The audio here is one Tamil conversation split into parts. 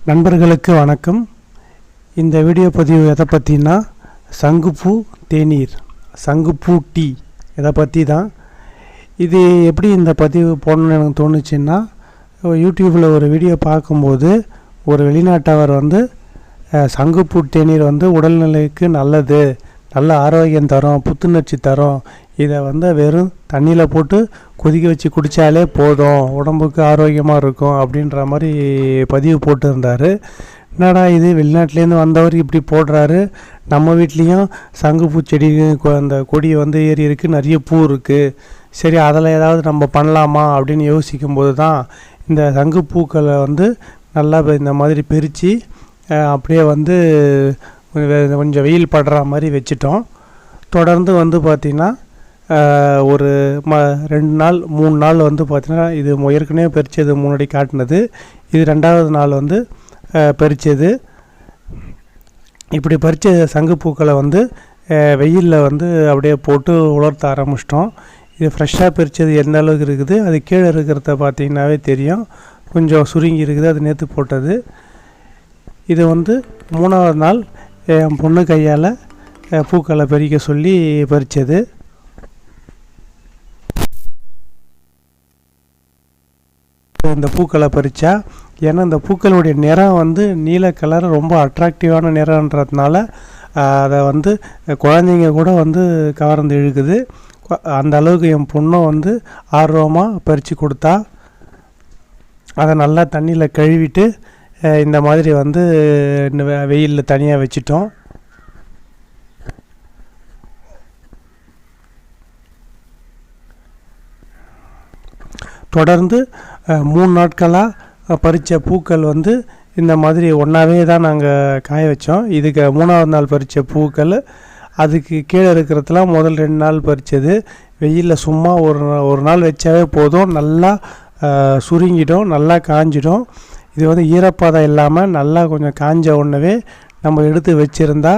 நண்பர்களுக்கு வணக்கம். இந்த வீடியோ பதிவு எதை பற்றினா சங்குப்பூ தேநீர், சங்குப்பூ டீ இதை பற்றி தான். இது எப்படி இந்த பதிவு போடணும்னு எனக்கு தோணுச்சுன்னா, யூடியூப்பில் ஒரு வீடியோ பார்க்கும்போது ஒரு வெளிநாட்டவர் சங்குப்பூ தேநீர் உடல்நிலைக்கு நல்லது, நல்ல ஆரோக்கியம் தரும், புத்துணர்ச்சி தரும், இதை வெறும் தண்ணியில் போட்டு கொதிக்க வச்சு குடித்தாலே போதும், உடம்புக்கு ஆரோக்கியமாக இருக்கும் அப்படின்ற மாதிரி பதிவு போட்டிருந்தார். என்னடா இது, வெளிநாட்டிலேருந்து வந்தவர் இப்படி போடுறாரு, நம்ம வீட்லேயும் சங்குப்பூ செடி அந்த கொடி ஏறி இருக்குது, நிறைய பூ இருக்குது, சரி அதில் ஏதாவது நம்ம பண்ணலாமா அப்படின்னு யோசிக்கும்போது தான் இந்த சங்குப்பூக்களை நல்லா இந்த மாதிரி பிரித்து அப்படியே கொஞ்சம் வெயில் படுற மாதிரி வச்சிட்டோம். தொடர்ந்து பார்த்திங்கன்னா ஒரு 2 நாள் 3 நாள் பார்த்திங்கன்னா, இது ஏற்கனவே பறித்தது முன்னாடி காட்டினது, இது 2வது நாள் பறித்தது. இப்படி பறித்த சங்குப்பூக்களை வெயிலில் அப்படியே போட்டு உலர்த்த ஆரம்பிச்சிட்டோம். இது ஃப்ரெஷ்ஷாக பறித்தது எந்த அளவுக்கு இருக்குது, அது கீழே இருக்கிறத பார்த்திங்கனாவே தெரியும், கொஞ்சம் சுருங்கி இருக்குது, அது நேற்று போட்டது. இது 3வது நாள் என் பொண்ணு கையால் பூக்களை பறிக்க சொல்லி பறித்தது. இந்த பூக்களை பறித்தா, ஏன்னா இந்த பூக்களுடைய நிறம் நீல கலர், ரொம்ப அட்ராக்டிவான நிறன்றதுனால அதை குழந்தைங்க கூட கவர்ந்து இழுக்குது. அந்த அளவுக்கு என் பொண்ணும் ஆர்வமாக பறித்து கொடுத்தா. அதை நல்லா தண்ணியில் கழுவிட்டு இந்த மாதிரி வெயிலில் தனியாக வச்சிட்டோம். தொடர்ந்து 3 நாட்களாக பறித்த பூக்கள் இந்த மாதிரி ஒன்றாவே தான் நாங்கள் காய வச்சோம். இதுக்கு 3வது நாள் பறித்த பூக்கள், அதுக்கு கீழே இருக்கிறதுலாம் முதல் 2 நாள் பறித்தது. வெயிலில் சும்மா ஒரு நாள் வச்சாவே போதும், நல்லா சுருங்கிடும், நல்லா காஞ்சிடும். இது ஈரப்பதம் இல்லாமல் நல்லா கொஞ்சம் காஞ்ச உடனே நம்ம எடுத்து வச்சுருந்தா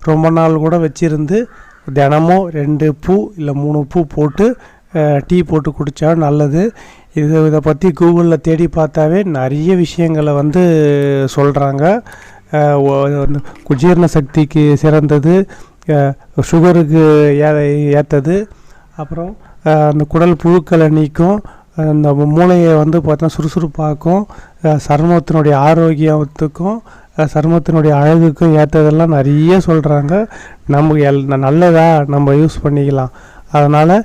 ரொம்ப நாள் கூட வச்சுருந்து தினமும் 2 பூ இல்லை 3 பூ போட்டு டீ போட்டு குடித்தா நல்லது. இதை பற்றி கூகுளில் தேடி பார்த்தாவே நிறைய விஷயங்களை சொல்கிறாங்க. ஜீரண சக்திக்கு சிறந்தது, சுகருக்கு ஏற்றது, அப்புறம் அந்த குடல் புழுக்களை நீக்கும், அந்த மூளையை பார்த்தா சுறுசுறுப்பாக்கும், சருமத்தினுடைய ஆரோக்கியத்துக்கும் சருமத்தினுடைய அழகுக்கும் ஏற்றதெல்லாம் நிறைய சொல்கிறாங்க. நமக்கு நல்லதாக நம்ம யூஸ் பண்ணிக்கலாம். அதனால்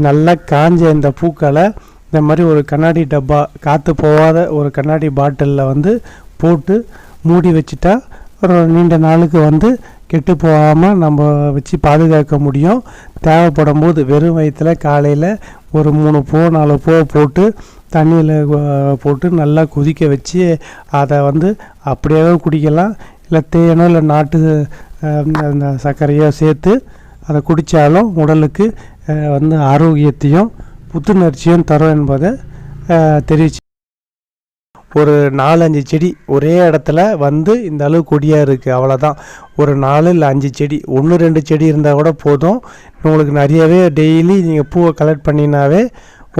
நல்லா காஞ்ச இந்த பூக்களை இந்த மாதிரி ஒரு கண்ணாடி டப்பா, காற்று போகாத ஒரு கண்ணாடி பாட்டிலில் போட்டு மூடி வச்சுட்டா ஒரு நீண்ட நாளுக்கு கெட்டு போகாமல் நம்ம வச்சு பாதுகாக்க முடியும். தேவைப்படும் போது வெறும் வயிற்றில் காலையில் ஒரு 3 பூ 4 பூ போட்டு தண்ணியில் போட்டு நல்லா கொதிக்க வச்சு அதை அப்படியே குடிக்கலாம். இல்லை தேனோ இல்லை நாட்டு அந்த சர்க்கரையோ சேர்த்து அதை குடித்தாலும் உடலுக்கு ஆரோக்கியத்தையும் புத்துணர்ச்சியும் தரும் என்பதை தெரிவிச்சு, ஒரு 4-5 செடி ஒரே இடத்துல இந்த அளவு கொடியாக இருக்குது, அவ்வளோதான். ஒரு 4 இல்லை 5 செடி, 1-2 செடி இருந்தால் கூட போதும். உங்களுக்கு நிறையவே டெய்லி நீங்கள் பூவை கலெக்ட் பண்ணினாவே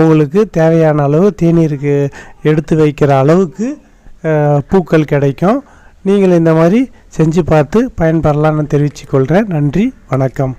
உங்களுக்கு தேவையான அளவு தேநீருக்கு எடுத்து வைக்கிற அளவுக்கு பூக்கள் கிடைக்கும். நீங்கள் இந்த மாதிரி செஞ்சு பார்த்து பயன்பெறலாம்னு தெரிவித்துக்கொள்கிறேன். நன்றி, வணக்கம்.